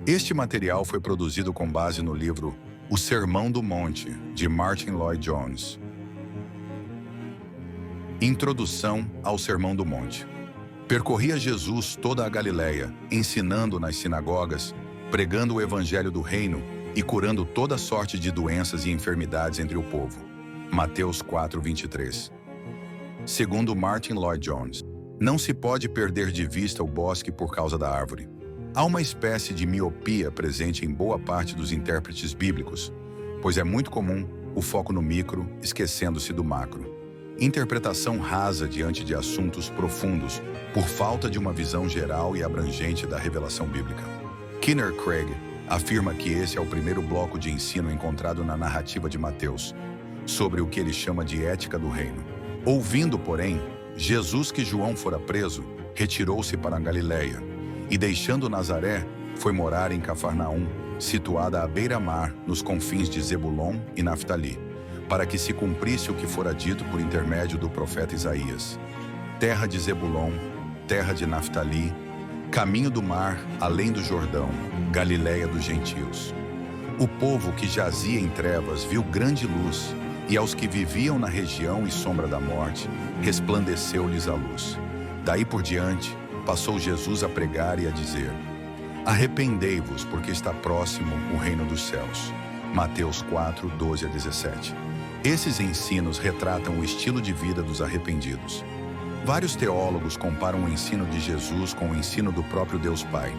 Este material foi produzido com base no livro O Sermão do Monte, de Martyn Lloyd-Jones. Introdução ao Sermão do Monte. Percorria Jesus toda a Galileia, ensinando nas sinagogas, pregando o evangelho do reino e curando toda sorte de doenças e enfermidades entre o povo. Mateus 4:23. Segundo Martyn Lloyd-Jones, não se pode perder de vista o bosque por causa da árvore. Há uma espécie de miopia presente em boa parte dos intérpretes bíblicos, pois é muito comum o foco no micro, esquecendo-se do macro. Interpretação rasa diante de assuntos profundos, por falta de uma visão geral e abrangente da revelação bíblica. Kenneth Craig afirma que esse é o primeiro bloco de ensino encontrado na narrativa de Mateus, sobre o que ele chama de ética do reino. Ouvindo, porém, Jesus que João fora preso, retirou-se para a Galileia, e deixando Nazaré, foi morar em Cafarnaum, situada à beira-mar, nos confins de Zebulon e Naftali, para que se cumprisse o que fora dito por intermédio do profeta Isaías. Terra de Zebulon, terra de Naftali, caminho do mar, além do Jordão, Galileia dos gentios. O povo que jazia em trevas viu grande luz, e aos que viviam na região e sombra da morte, resplandeceu-lhes a luz. Daí por diante, passou Jesus a pregar e a dizer: arrependei-vos, porque está próximo o reino dos céus. Mateus 4:12-17. Esses ensinos retratam o estilo de vida dos arrependidos. Vários teólogos comparam o ensino de Jesus com o ensino do próprio Deus Pai,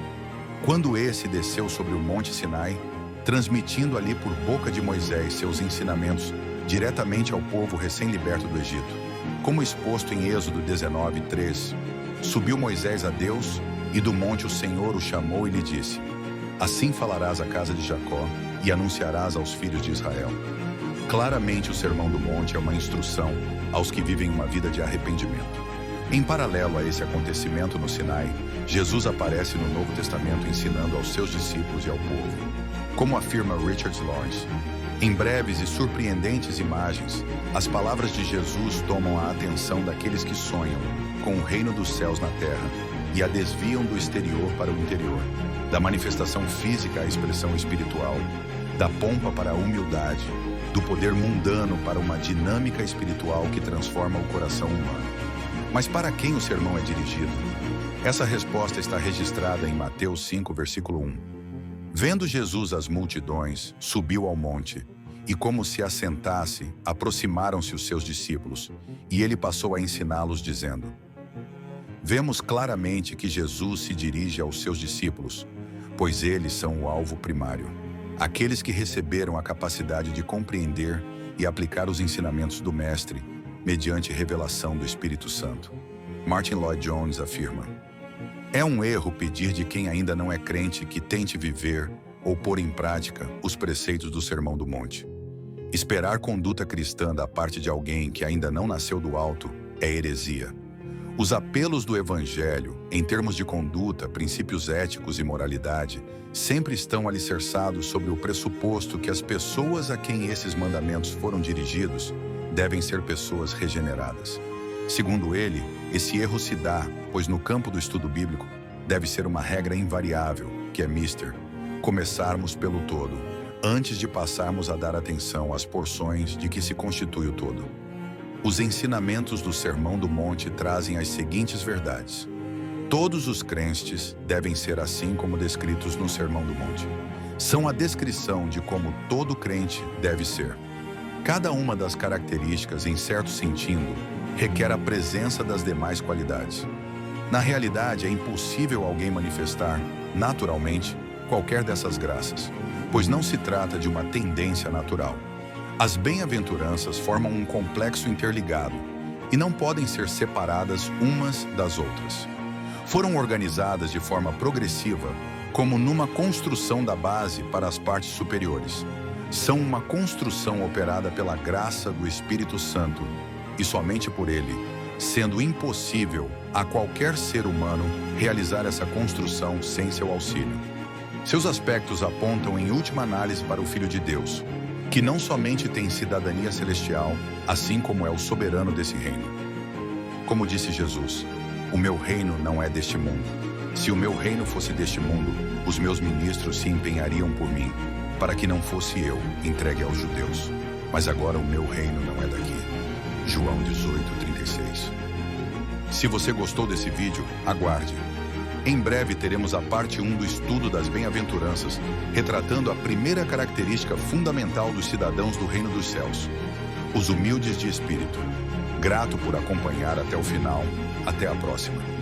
quando esse desceu sobre o Monte Sinai, transmitindo ali por boca de Moisés seus ensinamentos diretamente ao povo recém-liberto do Egito. Como exposto em Êxodo 19:3, subiu Moisés a Deus, e do monte o Senhor o chamou e lhe disse: assim falarás à casa de Jacó e anunciarás aos filhos de Israel. Claramente o Sermão do Monte é uma instrução aos que vivem uma vida de arrependimento. Em paralelo a esse acontecimento no Sinai, Jesus aparece no Novo Testamento ensinando aos seus discípulos e ao povo. Como afirma Richard Lawrence, em breves e surpreendentes imagens, as palavras de Jesus tomam a atenção daqueles que sonham com o reino dos céus na terra e a desviam do exterior para o interior, da manifestação física à expressão espiritual, da pompa para a humildade, do poder mundano para uma dinâmica espiritual que transforma o coração humano. Mas para quem o sermão é dirigido? Essa resposta está registrada em Mateus 5, versículo 1. Vendo Jesus as multidões, subiu ao monte, e como se assentasse, aproximaram-se os seus discípulos, e ele passou a ensiná-los, dizendo: vemos claramente que Jesus se dirige aos seus discípulos, pois eles são o alvo primário, aqueles que receberam a capacidade de compreender e aplicar os ensinamentos do Mestre, mediante revelação do Espírito Santo. Martyn Lloyd-Jones afirma: é um erro pedir de quem ainda não é crente que tente viver ou pôr em prática os preceitos do Sermão do Monte. Esperar conduta cristã da parte de alguém que ainda não nasceu do alto é heresia. Os apelos do Evangelho, em termos de conduta, princípios éticos e moralidade, sempre estão alicerçados sobre o pressuposto que as pessoas a quem esses mandamentos foram dirigidos devem ser pessoas regeneradas. Segundo ele, esse erro se dá, pois no campo do estudo bíblico deve ser uma regra invariável, que é começarmos pelo todo, antes de passarmos a dar atenção às porções de que se constitui o todo. Os ensinamentos do Sermão do Monte trazem as seguintes verdades. Todos os crentes devem ser assim como descritos no Sermão do Monte. São a descrição de como todo crente deve ser. Cada uma das características, em certo sentido, requer a presença das demais qualidades. Na realidade, é impossível alguém manifestar, naturalmente, qualquer dessas graças, pois não se trata de uma tendência natural. As bem-aventuranças formam um complexo interligado e não podem ser separadas umas das outras. Foram organizadas de forma progressiva, como numa construção da base para as partes superiores. São uma construção operada pela graça do Espírito Santo e somente por ele, sendo impossível a qualquer ser humano realizar essa construção sem seu auxílio. Seus aspectos apontam em última análise para o Filho de Deus, que não somente tem cidadania celestial, assim como é o soberano desse reino. Como disse Jesus, o meu reino não é deste mundo. Se o meu reino fosse deste mundo, os meus ministros se empenhariam por mim, para que não fosse eu entregue aos judeus. Mas agora o meu reino não é daqui. João 18:36. Se você gostou desse vídeo, aguarde. Em breve teremos a parte 1 do estudo das bem-aventuranças, retratando a primeira característica fundamental dos cidadãos do reino dos céus: os humildes de espírito. Grato por acompanhar até o final. Até a próxima.